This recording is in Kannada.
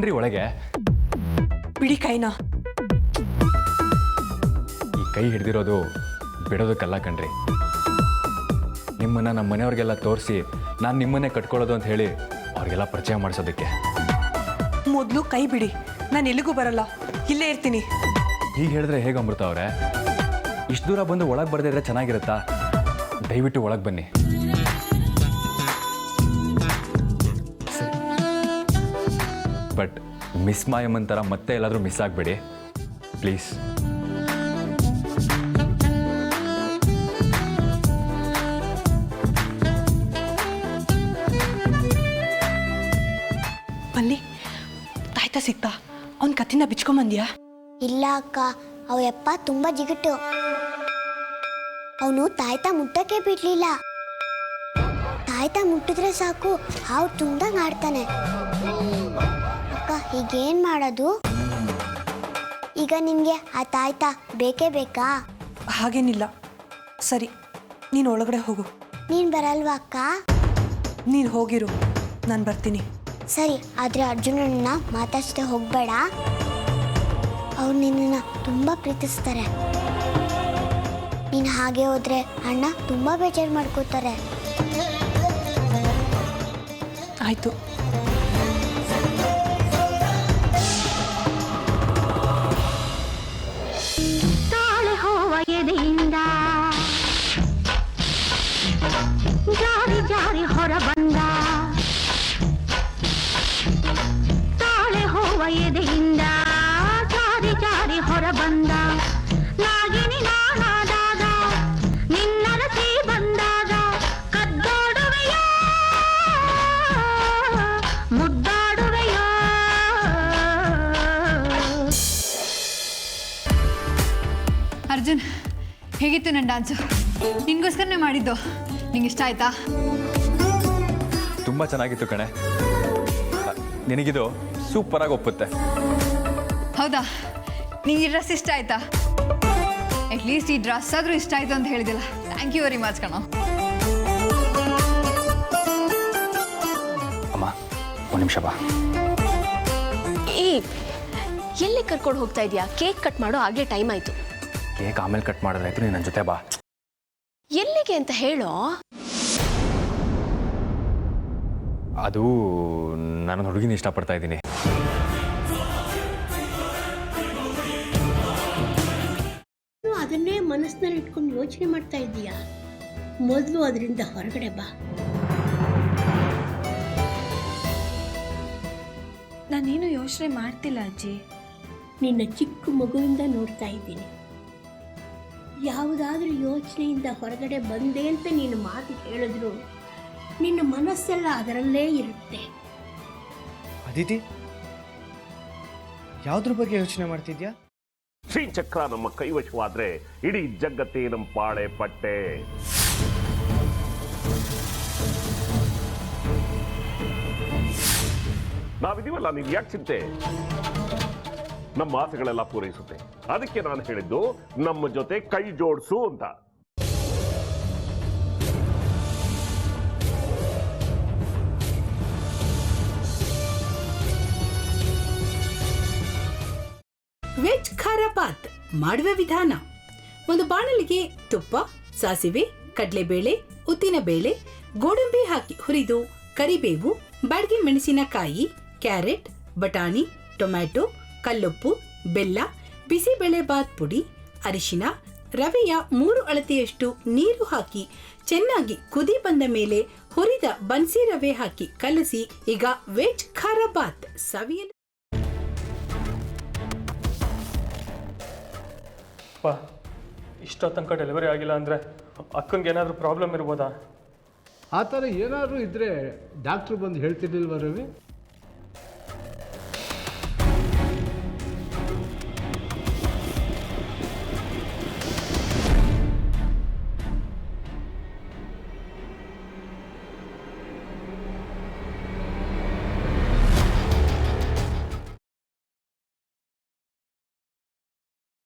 ಬನ್ರಿ ಒಳಗೆ. ಬಿಡಿ ಕೈನ. ಈ ಕೈ ಹಿಡ್ದಿರೋದು ಬಿಡೋದಕ್ಕಲ್ಲ ಕಣ್ರಿ. ನಿಮ್ಮನ್ನು ನಮ್ಮ ಮನೆಯವ್ರಿಗೆಲ್ಲ ತೋರಿಸಿ ನಾನು ನಿಮ್ಮನ್ನೇ ಕಟ್ಕೊಳ್ಳೋದು ಅಂತ ಹೇಳಿ ಅವ್ರಿಗೆಲ್ಲ ಪರಿಚಯ ಮಾಡಿಸೋದಕ್ಕೆ. ಮೊದಲು ಕೈ ಬಿಡಿ. ನಾನು ಎಲ್ಲಿಗೂ ಬರಲ್ಲ, ಇಲ್ಲೇ ಇರ್ತೀನಿ. ಹೀಗೆ ಹೇಳಿದ್ರೆ ಹೇಗೆ ಅಮೃತ ಅವರೇ? ಇಷ್ಟು ದೂರ ಬಂದು ಒಳಗೆ ಬರ್ದಿದ್ರೆ ಚೆನ್ನಾಗಿರುತ್ತಾ? ದಯವಿಟ್ಟು ಒಳಗೆ ಬನ್ನಿ. ಬಟ್ ಮಿಸ್ ಮಾಯಮ್ಮನ್ ಥರ ಮತ್ತೆ ಎಲ್ಲಾದರೂ ಮಿಸ್ ಆಗಬೇಡಿ ಪ್ಲೀಸ್. ಬನ್ನಿ. ತಾಯ್ತಾ ಸಿಕ್ತಾ? ಅವನ ಕತ್ತಿನ ಬಿಚ್ಕೊಂಬಂದ್ಯಾ? ಇಲ್ಲ ಅಕ್ಕ, ಅವಯಪ್ಪ ತುಂಬ ಜಿಗಟು. ಅವನು ತಾಯ್ತಾ ಮುಟ್ಟಕ್ಕೆ ಬಿಡ್ಲಿಲ್ಲ. ತಾಯ್ತಾ ಮುಟ್ಟಿದ್ರೆ ಸಾಕು ಹಾವು ತುಂಬ್ದಂಗೆ ಆಡ್ತಾನೆ. ಅಕ್ಕ, ಈಗೇನು ಮಾಡೋದು? ಈಗ ನಿನಗೆ ಆ ತಾಯ್ತಾ ಬೇಕೇ ಬೇಕಾ? ಹಾಗೇನಿಲ್ಲ. ಸರಿ, ನೀನು ಒಳಗಡೆ ಹೋಗು. ನೀನು ಬರಲ್ವಾ ಅಕ್ಕ? ನೀನು ಹೋಗಿರು, ನಾನು ಬರ್ತೀನಿ. ಸರಿ, ಆದರೆ ಅರ್ಜುನನ್ನ ಮಾತಾಡ್ಸದೆ ಹೋಗಬೇಡ. ಅವ್ರು ನಿನ್ನನ್ನು ತುಂಬ ಪ್ರೀತಿಸ್ತಾರೆ. ನೀನು ಹಾಗೆ ಹೋದರೆ ಅಣ್ಣ ತುಂಬ ಬೇಜಾರು ಮಾಡ್ಕೋತಾರೆ. ಆಯಿತು. ತಾಳೆ ಹೋವ ಎದೆಯಿಂದ ಜಾರಿ ಜಾರಿ ಹೊರ ಬಂದ. ತಾಳೆ ಹೋವ ಎದೆಯಿಂದ ಜಾರಿ ಜಾರಿ ಹೊರ ಬಂದ. ನಾಗಿನಿ ನಾನಾದಾಗ ನಿನ್ನರಸಿ ಬಂದಾಗ ಕದ್ದೋಡುವೆಯೋ ಮುದ್ದಾಡುವೆಯೋ. ಅರ್ಜುನ್, ಹೇಗಿತ್ತು ನನ್ನ ಡ್ಯಾನ್ಸು? ನಿನ್ಗೋಸ್ಕರನೇ ಮಾಡಿದ್ದು. ನಿಂಗೆ ಇಷ್ಟ ಆಯ್ತಾ? ತುಂಬ ಚೆನ್ನಾಗಿತ್ತು ಕಣೆ. ನಿನಗಿದು ಸೂಪರಾಗಿ ಒಪ್ಪುತ್ತೆ. ಹೌದಾ? ನಿಂಗೆ ಈ ಡ್ರೆಸ್ ಇಷ್ಟ ಆಯ್ತಾ? ಅಟ್ಲೀಸ್ಟ್ ಈ ಡ್ರೆಸ್ ಆದರೂ ಇಷ್ಟ ಆಯ್ತು ಅಂತ ಹೇಳಿದಿಲ್ಲ. ಥ್ಯಾಂಕ್ ಯು ವೆರಿ ಮಚ್ ಕಣೋ. ಅಮ್ಮ ಒಂದು ನಿಮಿಷ ಬಾ. ಏ, ಎಲ್ಲಿ ಕರ್ಕೊಂಡು ಹೋಗ್ತಾ ಇದೀಯಾ? ಕೇಕ್ ಕಟ್ ಮಾಡೋ ಆಗಲೇ ಟೈಮ್ ಆಯ್ತು. ಕೇಕ್ ಆಮೇಲೆ ಕಟ್ ಮಾಡಿದ್ರಾಯ್ತು, ನೀನು ನನ್ನ ಜೊತೆ ಬಾ. ಎಲ್ಲಿಗೆ ಅಂತ ಹೇಳೋ? ಅದು ನಾನು ಹುಡುಗಿನ ಇಷ್ಟಪಡ್ತಾ ಇದ್ದೀನಿ. ಅದನ್ನೇ ಮನಸ್ಸಿನಲ್ಲಿ ಇಟ್ಕೊಂಡು ಯೋಚನೆ ಮಾಡ್ತಾ ಇದ್ದೀಯಾ? ಮೊದಲು ಅದರಿಂದ ಹೊರಗಡೆ ಬಾ. ನಾನೇನು ಯೋಚನೆ ಮಾಡ್ತಿಲ್ಲ ಅಜ್ಜಿ. ನಿನ್ನ ಚಿಕ್ಕ ಮಗುವಿಂದ ನೋಡ್ತಾ ಇದ್ದೀನಿ. ಯಾವುದಾದ್ರೂ ಯೋಚನೆಯಿಂದ ಹೊರಗಡೆ ಬಂದೆ ಅಂತ ನೀನು ಮಾತು ಹೇಳಿದ್ರು ನಿನ್ನ ಮನಸ್ಸೆಲ್ಲ ಅದರಲ್ಲೇ ಇರುತ್ತೆ. ಅದಿತಿ, ಯಾವುದ್ರ ಬಗ್ಗೆ ಯೋಚನೆ ಮಾಡ್ತಿದ್ಯಾ? ಶ್ರೀಚಕ್ರ ನಮ್ಮ ಕೈವಶವಾದ್ರೆ ಇಡೀ ಜಗತ್ತೇ ನಮ್ಮ ಪಾಳೆ ಪಟ್ಟೆ. ನಾವಿದೀವಲ್ಲ, ನೀವು ಯಾಕೆ ಚಿಂತೆ? ನಮ್ಮ ಆಸೆಗಳೆಲ್ಲ ಪೂರೈಸುತ್ತೆ. ಅದಕ್ಕೆ ನಾನು ಹೇಳಿದ್ದು ನಮ್ಮ ಜೊತೆ ಕೈ ಜೋಡಿಸು ಅಂತ. ವೆಜ್ ಖಾರ ಬಾತ್ ಮಾಡುವ ವಿಧಾನ: ಒಂದು ಬಾಣಲಿಗೆ ತುಪ್ಪ, ಸಾಸಿವೆ, ಕಡಲೆಬೇಳೆ, ಉದ್ದಿನಬೇಳೆ, ಗೋಡಂಬಿ ಹಾಕಿ ಹುರಿದು ಕರಿಬೇವು, ಬಾಡಿಗೆ ಮೆಣಸಿನಕಾಯಿ, ಕ್ಯಾರೆಟ್, ಬಟಾಣಿ, ಟೊಮ್ಯಾಟೊ, ಕಲ್ಲುಪ್ಪು, ಬೆಲ್ಲ, ಬಿಸಿಬೇಳೆ ಬಾತ್ ಪುಡಿ, ಅರಿಶಿನ, ರವೆಯ 3 ಅಳತೆಯಷ್ಟು ನೀರು ಹಾಕಿ ಚೆನ್ನಾಗಿ ಕುದಿ ಬಂದ ಮೇಲೆ ಹುರಿದ ಬನ್ಸಿ ರವೆ ಹಾಕಿ ಕಲಸಿ. ಈಗ ವೆಜ್ ಖಾರ ಬಾತ್ ಸವಿಯಲು. ಇಷ್ಟೋ ತನಕ ಡೆಲಿವರಿ ಆಗಿಲ್ಲ ಅಂದರೆ ಅಕ್ಕನಿಗೆ ಏನಾದರೂ ಪ್ರಾಬ್ಲಮ್ ಇರ್ಬೋದಾ? ಆ ಥರ ಏನಾದರೂ ಇದ್ದರೆ ಡಾಕ್ಟ್ರು ಬಂದು ಹೇಳ್ತಿರ್ಲಿಲ್ವ ರವಿ?